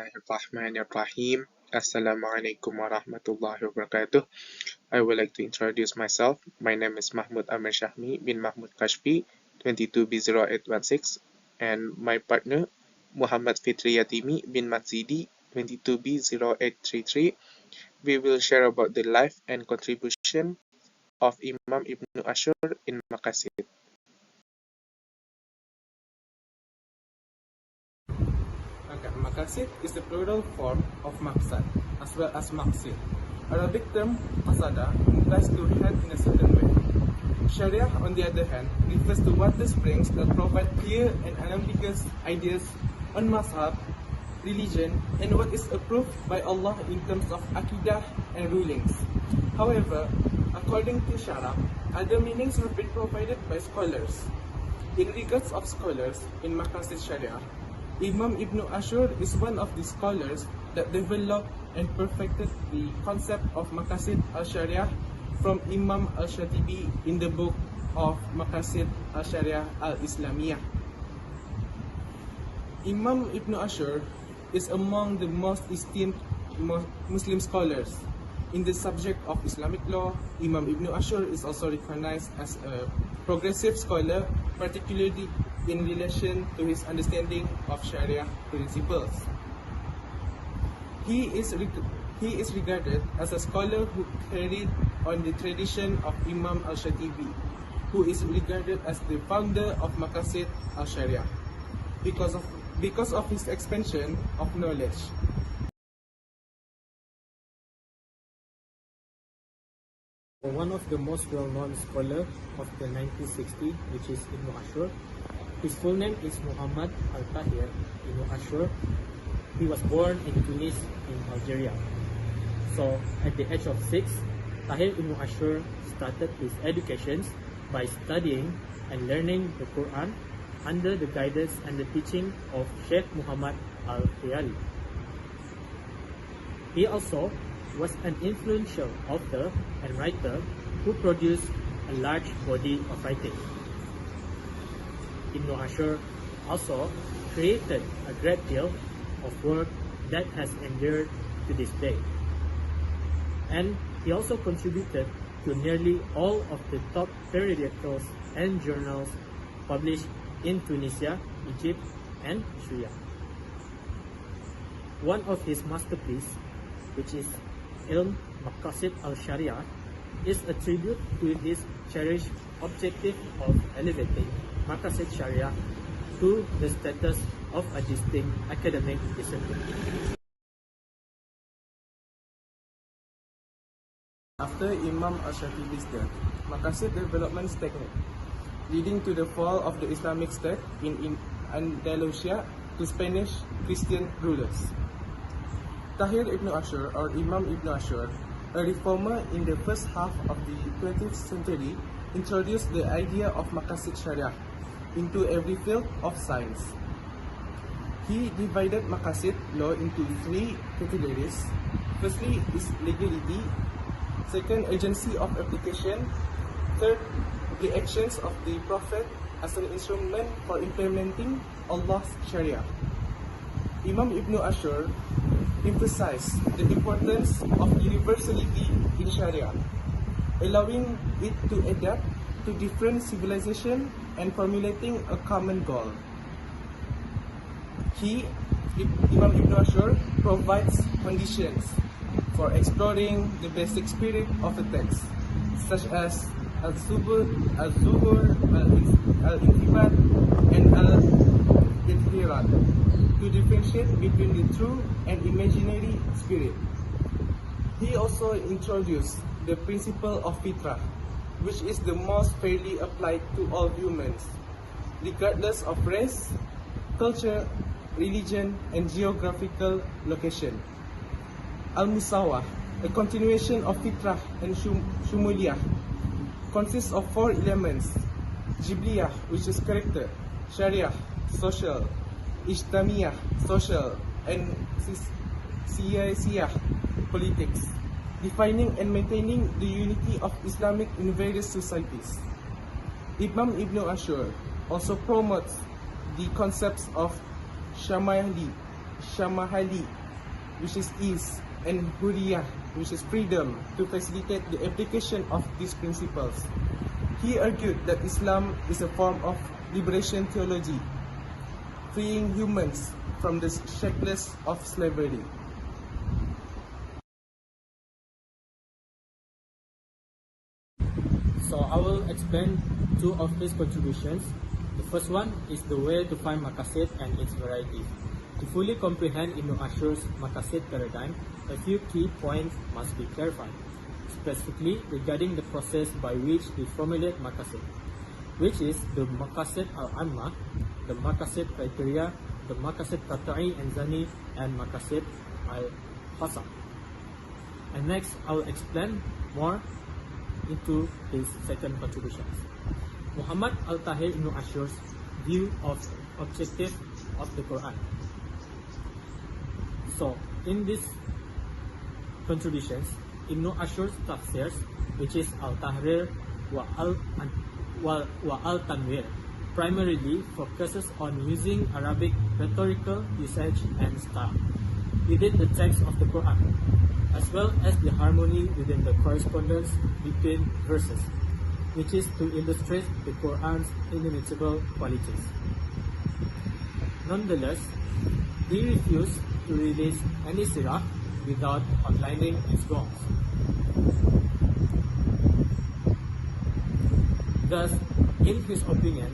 Bismillahirrahmanirrahim. Assalamualaikum warahmatullahi wabarakatuh. I would like to introduce myself. My name is Mahmud Amir Shahmi bin Mahmud Kashfi, 22B0816, and my partner Muhammad Fitri Yatimi bin Matzidi, 22B0833. We will share about the life and contribution of Imam Ibnu Asyur in Maqasid. Maqasid is the plural form of maqsad, as well as maqsid. Arabic term qasada implies to head in a certain way. Sharia, on the other hand, refers to what the springs that provide clear and unambiguous ideas on mazhab, religion, and what is approved by Allah in terms of aqidah and rulings. However, according to Shara, other meanings have been provided by scholars. In regards of scholars in Maqasid Sharia, Imam Ibnu Asyur is one of the scholars that developed and perfected the concept of Maqasid al-Sharia from Imam al-Shatibi in the book of Maqasid al-Sharia al-Islamiyah. Imam Ibnu Asyur is among the most esteemed Muslim scholars. In the subject of Islamic law, Imam Ibnu Asyur is also recognized as a progressive scholar, particularly in relation to his understanding of Sharia principles. He is regarded as a scholar who carried on the tradition of Imam al-Shatibi, who is regarded as the founder of Maqasid al-Sharia because of his expansion of knowledge. One of the most well-known scholars of the 1960s, which is Ibnu Asyur. His full name is Muhammad Al-Tahir Ibnu Asyur. He was born in Tunis in Algeria. So at the age of 6, Tahir Ibnu Asyur started his education by studying and learning the Quran under the guidance and the teaching of Sheikh Muhammad Al-Khayali. He also was an influential author and writer who produced a large body of writing. Ibnu Asyur also created a great deal of work that has endured to this day. And he also contributed to nearly all of the top periodicals and journals published in Tunisia, Egypt, and Syria. One of his masterpieces, which is Maqasid al-Sharia, is a tribute to his cherished objective of elevating Maqasid Sharia to the status of a distinct academic discipline. After Imam al-Shatibi's death, Maqasid development stagnated, leading to the fall of the Islamic state in Andalusia to Spanish Christian rulers. Tahir Ibnu Asyur, or Imam Ibnu Asyur, a reformer in the first half of the 20th century, introduced the idea of Maqasid Sharia into every field of science. He divided Maqasid law into 3 categories. Firstly is legality, second, agency of application, third, the actions of the Prophet as an instrument for implementing Allah's Sharia. Imam Ibnu Asyur emphasized the importance of universality in Sharia, allowing it to adapt to different civilizations and formulating a common goal. Imam Ibnu Asyur provides conditions for exploring the basic spirit of the text, such as al-zuhur, al-intibat, and al-infirat, to differentiate between the true and imaginary spirit. He also introduced the principle of fitrah, which is the most fairly applied to all humans, regardless of race, culture, religion, and geographical location. Al-Musawah, a continuation of fitrah and shumuliyah, consists of 4 elements: Jibliyah, which is character; Sharia, social; Ijtamiyah, social; and Siyasiyah, politics, defining and maintaining the unity of Islamic in various societies. Imam Ibnu Asyur also promotes the concepts of Shamahali, which is ease, and Huriyah, which is freedom, to facilitate the application of these principles. He argued that Islam is a form of liberation theology, freeing humans from the shackles of slavery. So I will explain two of his contributions. The first one is the way to find Maqasid and its variety. To fully comprehend Ibnu Asyur's Maqasid paradigm, a few key points must be clarified, specifically regarding the process by which he formulated Maqasid, which is the Maqasid al-Amma, the Maqasid criteria, the Maqasid Qat'i and Zani, and Maqasid al-Hasam. And next, I will explain more into his second contributions. Muhammad al-Tahir Ibnu Asyur's view of objective of the Quran. So, in these contributions, Ibnu Asyur's tafsirs, which is al-Tahrir wa al-Tanwir, primarily focuses on using Arabic rhetorical usage and style within the text of the Quran, as well as the harmony within the correspondence between verses, which is to illustrate the Quran's inimitable qualities. Nonetheless, he refused to release any surah without outlining its wrongs. Thus, in his opinion,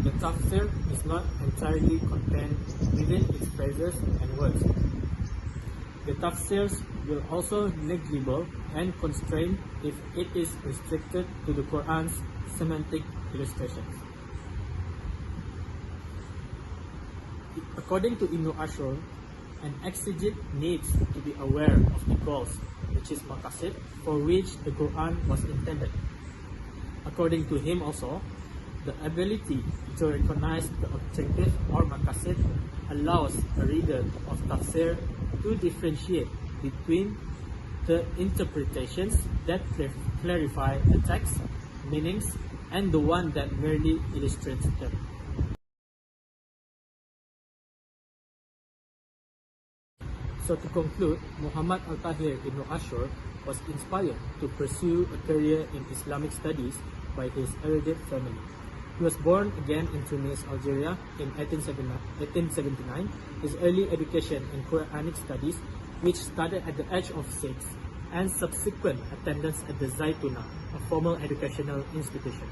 the tafsir is not entirely contained within its phrases and words. The tafsirs will also negligible and constrained if it is restricted to the Quran's semantic illustrations. According to Ibnu Asyur, an exegete needs to be aware of the goals, which is Maqasid, for which the Quran was intended. According to him also, the ability to recognize the objective or Maqasid allows a reader of tafsir to differentiate between the interpretations that clarify the text meanings and the one that merely illustrates them. So to conclude, Muhammad al-Tahir Ibnu Asyur was inspired to pursue a career in Islamic studies by his erudite family. He was born again in Tunis, Algeria in 1879. His early education in Quranic studies, which started at the age of 6, and subsequent attendance at the Zaytuna, a formal educational institution,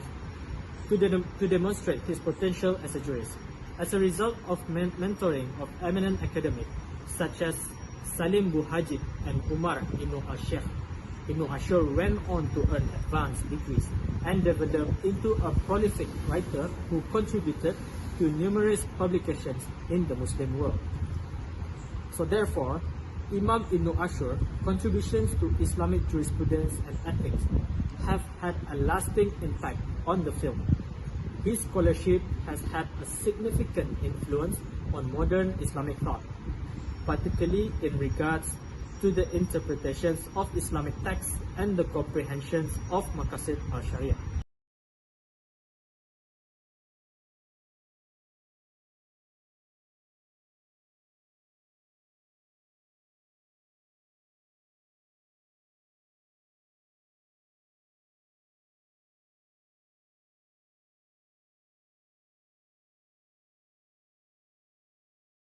to demonstrate his potential as a jurist. As a result of mentoring of eminent academics such as Salim Buhajid and Umar Ibnu al-Sheikh, Ibnu Asyur went on to earn advanced degrees and developed into a prolific writer who contributed to numerous publications in the Muslim world. So therefore, Imam Ibnu Asyur's contributions to Islamic jurisprudence and ethics have had a lasting impact on the field. His scholarship has had a significant influence on modern Islamic thought, particularly in regards to the interpretations of Islamic texts and the comprehensions of Maqasid al-Sharia.